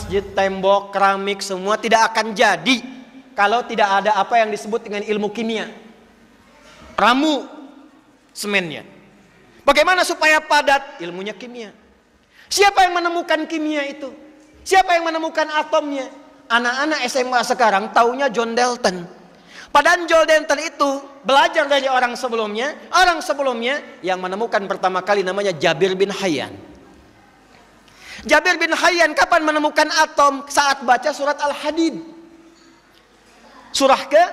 masjid, tembok, keramik semua tidak akan jadi kalau tidak ada apa yang disebut dengan ilmu kimia. Ramu semennya. Bagaimana supaya padat? Ilmunya kimia. Siapa yang menemukan kimia itu? Siapa yang menemukan atomnya? Anak-anak SMA sekarang taunya John Dalton. Padahal John Dalton itu belajar dari orang sebelumnya. Orang sebelumnya yang menemukan pertama kali namanya Jabir bin Hayyan. Jabir bin Hayyan kapan menemukan atom? Saat baca surat Al-Hadid. Surah ke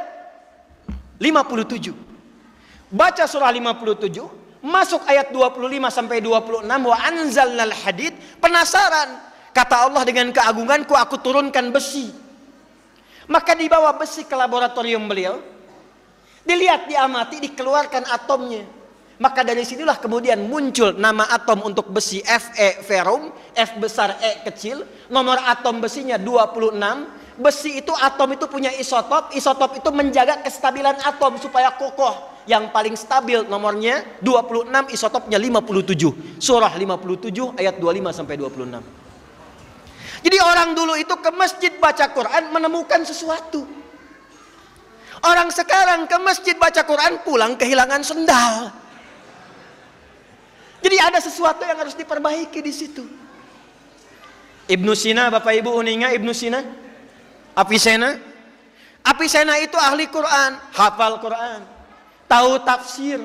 57. Baca surah 57, masuk ayat 25 sampai 26, wa anzalnal hadid, penasaran. Kata Allah, dengan keagunganku aku turunkan besi. Maka dibawa besi ke laboratorium beliau. Dilihat, diamati, dikeluarkan atomnya. Maka dari sinilah kemudian muncul nama atom untuk besi Fe ferrum, F besar E kecil. Nomor atom besinya 26. Besi itu, atom itu punya isotop. Isotop itu menjaga kestabilan atom supaya kokoh. Yang paling stabil nomornya 26, isotopnya 57. Surah 57 ayat 25 sampai 26. Jadi orang dulu itu ke masjid baca Quran menemukan sesuatu. Orang sekarang ke masjid baca Quran pulang kehilangan sendal. Jadi ada sesuatu yang harus diperbaiki di situ. Ibnu Sina, Bapak Ibu uninga Ibnu Sina? Avicenna? Avicenna itu ahli Quran, hafal Quran, tahu tafsir.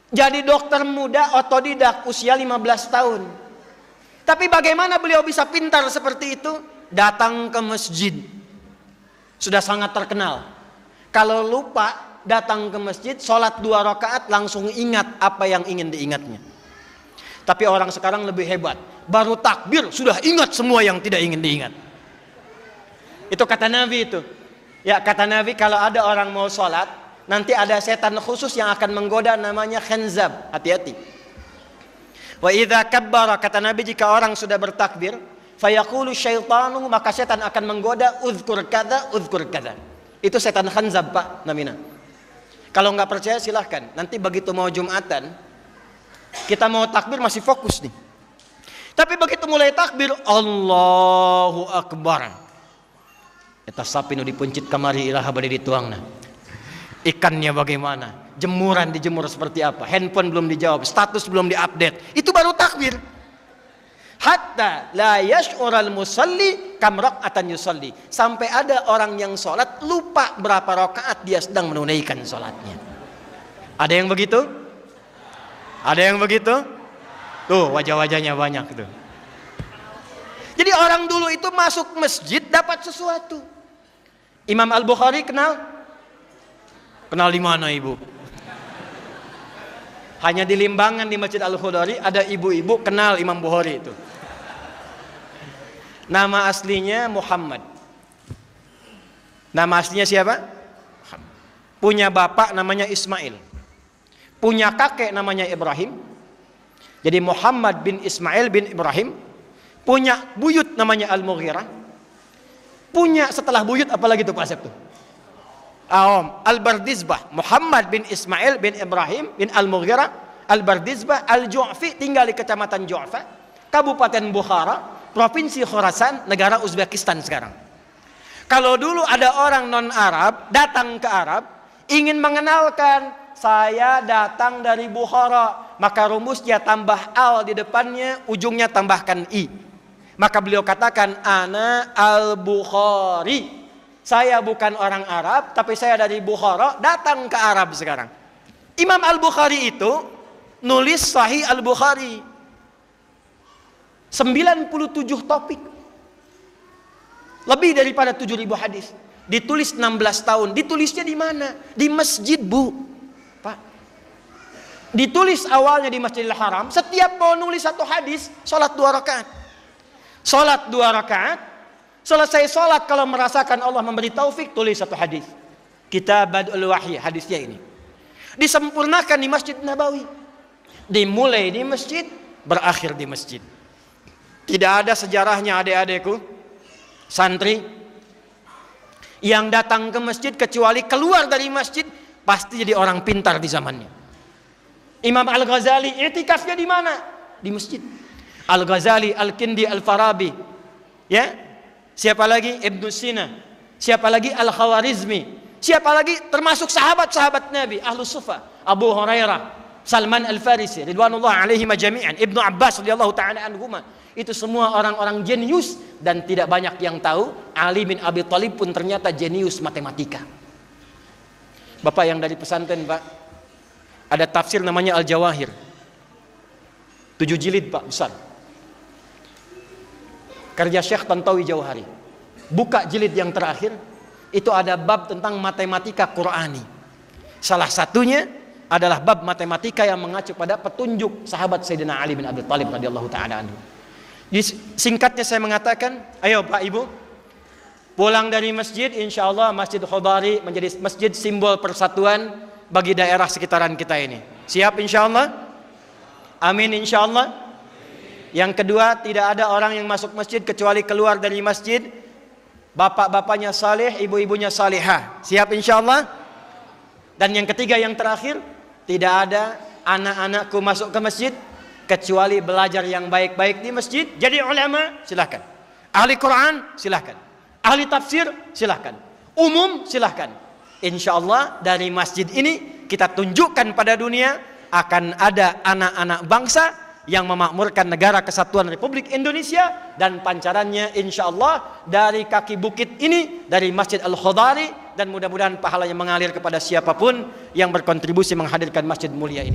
Jadi dokter muda otodidak usia 15 tahun. Tapi bagaimana beliau bisa pintar seperti itu? Datang ke masjid. Sudah sangat terkenal. Kalau lupa datang ke masjid, sholat 2 rakaat langsung ingat apa yang ingin diingatnya. Tapi orang sekarang lebih hebat. Baru takbir sudah ingat semua yang tidak ingin diingat. Itu kata Nabi itu. Ya, kata Nabi, kalau ada orang mau sholat, nanti ada setan khusus yang akan menggoda, namanya khanzab. Hati-hati. Wa idza kabbara, kata Nabi, jika orang sudah bertakbir, fayaqulu syaitanu, maka setan akan menggoda, uzkur kadza, uzkur kadza. Itu setan khanzab, Pak Namina. Kalau nggak percaya silahkan. Nanti begitu mau Jumatan, kita mau takbir masih fokus nih. Tapi begitu mulai takbir, Allahu Akbar. Eta sapi nu dipencit kamari ilaha bade dituangna. Ikannya bagaimana? Jemuran dijemur seperti apa? Handphone belum dijawab, status belum diupdate. Itu baru takbir. Hatta la yash'ural musalli kam raka'atan yusalli. Sampai ada orang yang sholat lupa berapa rakaat dia sedang menunaikan sholatnya. Ada yang begitu? Ada yang begitu? Tuh wajah-wajahnya banyak tuh. Jadi orang dulu itu masuk masjid dapat sesuatu. Imam Al-Bukhari kenal? Kenal di mana ibu? Hanya di Limbangan di Masjid Al-Khudari ada ibu-ibu kenal Imam Bukhari itu. Nama aslinya Muhammad. Nama aslinya siapa? Punya bapak namanya Ismail. Punya kakek namanya Ibrahim. Jadi Muhammad bin Ismail bin Ibrahim. Punya buyut namanya Al-Mughirah. Punya setelah buyut apalagi tuh Pak Asep tuh? Al-Bardizbah. Muhammad bin Ismail bin Ibrahim bin Al-Mughirah Al-Bardizbah Al-Ju'fi, tinggal di kecamatan Ju'fa, Kabupaten Bukhara, Provinsi Khorasan, negara Uzbekistan sekarang. Kalau dulu ada orang non-Arab datang ke Arab ingin mengenalkan, saya datang dari Bukhara, maka rumusnya tambah al di depannya, ujungnya tambahkan i. Maka beliau katakan, ana al-Bukhari. Saya bukan orang Arab, tapi saya dari Bukhara, datang ke Arab sekarang. Imam Al-Bukhari itu nulis Sahih Al-Bukhari. 97 topik. Lebih daripada 7.000 hadis. Ditulis 16 tahun. Ditulisnya di mana? Di masjid, Bu. Pak. Ditulis awalnya di Masjidil Haram. Setiap mau nulis satu hadis, sholat 2 rakaat. Sholat 2 rakaat. Selesai sholat, kalau merasakan Allah memberi taufik, tulis satu hadis. Kitab Badul Wahyi, hadisnya ini. Disempurnakan di Masjid Nabawi. Dimulai di masjid, berakhir di masjid. Tidak ada sejarahnya adik-adikku, santri yang datang ke masjid kecuali keluar dari masjid pasti jadi orang pintar di zamannya. Imam Al-Ghazali i'tikafnya di mana? Di masjid. Al-Ghazali, Al-Kindi, Al-Farabi, Ya. Siapa lagi? Ibnu Sina. Siapa lagi? Al-Khawarizmi. Siapa lagi? Termasuk sahabat-sahabat Nabi, Ahlus Sufa, Abu Hurairah, Salman Al-Farisi, ridwanullah alaihim jami'an, Ibnu Abbas radhiyallahu taala anhuma. Itu semua orang-orang jenius dan tidak banyak yang tahu Ali bin Abi Thalib pun ternyata jenius matematika. Bapak yang dari pesantren, Pak, ada tafsir namanya Al-Jawahir. 7 jilid, Pak, besar. Karya Syekh Tantawi Jauhari. Buka jilid yang terakhir, itu ada bab tentang matematika Qur'ani. Salah satunya adalah bab matematika yang mengacu pada petunjuk sahabat Sayyidina Ali bin Abi Thalib radhiyallahu taala anhu. Singkatnya saya mengatakan, ayo Pak Ibu, pulang dari masjid, insya Allah Masjid Khudari menjadi masjid simbol persatuan bagi daerah sekitaran kita ini. Siap insya Allah? Amin insya Allah. Yang kedua, tidak ada orang yang masuk masjid kecuali keluar dari masjid bapak-bapaknya saleh, ibu-ibunya salihah. Siap insya Allah. Dan yang ketiga, yang terakhir, tidak ada anak-anakku masuk ke masjid kecuali belajar yang baik-baik di masjid. Jadi ulama, silahkan. Ahli Quran, silahkan. Ahli tafsir, silahkan. Umum, silahkan. Insya Allah dari masjid ini kita tunjukkan pada dunia akan ada anak-anak bangsa yang memakmurkan negara kesatuan Republik Indonesia, dan pancarannya insya Allah dari kaki bukit ini, dari Masjid Al-Khudari, dan mudah-mudahan pahalanya mengalir kepada siapapun yang berkontribusi menghadirkan masjid mulia ini.